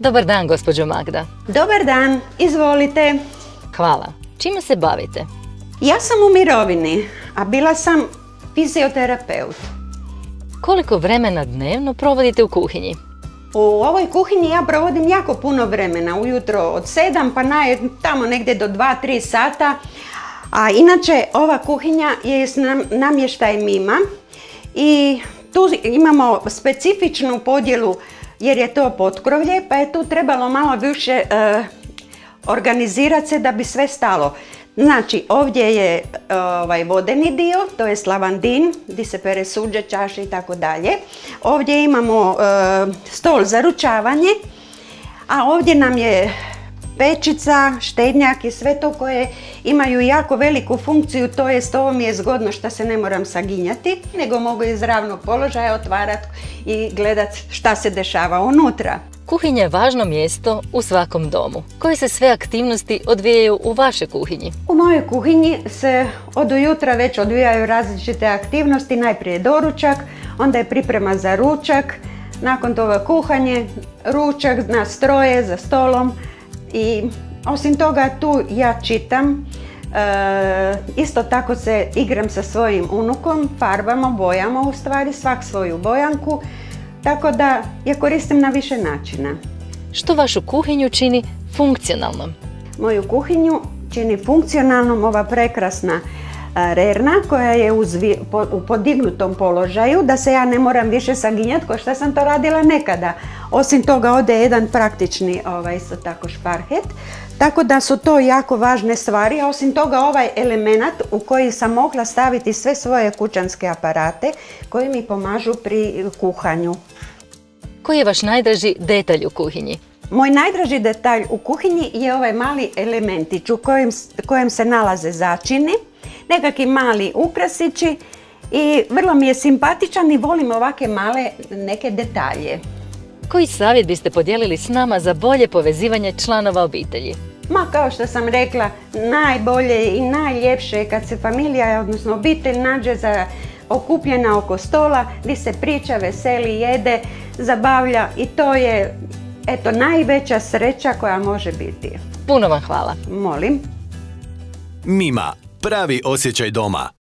Dobar dan, gospođo Magda. Dobar dan, izvolite. Hvala. Čime se bavite? Ja sam u mirovini, a bila sam fizioterapeut. Koliko vremena dnevno provodite u kuhinji? U ovoj kuhinji ja provodim jako puno vremena, ujutro od 7 pa tamo negdje do 2-3 sata. A inače ova kuhinja je s namještajem ima i tu imamo specifičnu podjelu jer je to potkrovlje, pa je tu trebalo malo više organizirati se da bi sve stalo. Znači, ovdje je vodeni dio, to je lavandin, gdje se pere suđe, čaše i tako dalje. Ovdje imamo stol za ručavanje, a ovdje nam je pečica, štednjak i sve to koje imaju jako veliku funkciju, to jest ovo mi je zgodno što se ne moram saginjati, nego mogu iz ravnog položaja otvarati i gledati šta se dešava unutra. Kuhinja je važno mjesto u svakom domu. Koje se sve aktivnosti odvijaju u vašoj kuhinji? U mojoj kuhinji se od ujutra već odvijaju različite aktivnosti, najprije doručak, onda je priprema za ručak, nakon toga kuhanje, ručak, nas troje za stolom i osim toga tu ja čitam. Isto tako se igram sa svojim unukom, farbamo, bojamo u stvari, svak svoju bojanku. Tako da je koristim na više načina. Što vašu kuhinju čini funkcionalnom? Moju kuhinju čini funkcionalnom ova prekrasna rerna koja je u podignutom položaju, da se ja ne moram više saginjati kao što sam to radila nekada. Osim toga ovdje je jedan praktični isto tako šparhet. Tako da su to jako važne stvari, a osim toga ovaj element u koji sam mogla staviti sve svoje kućanske aparate koji mi pomažu pri kuhanju. Koji je vaš najdraži detalj u kuhinji? Moj najdraži detalj u kuhinji je ovaj mali elementić u kojem se nalaze začini, nekakvi mali ukrasići i vrlo mi je simpatičan i volim ovakve male neke detalje. Koji savjet biste podijelili s nama za bolje povezivanje članova obitelji? Ma kao što sam rekla, najbolje i najljepše je kad se familija, odnosno obitelj, nađe okupljena oko stola, gdje se priča, veseli, jede, zabavlja i to je najveća sreća koja može biti. Puno vam hvala. Molim. Mima, pravi osjećaj doma.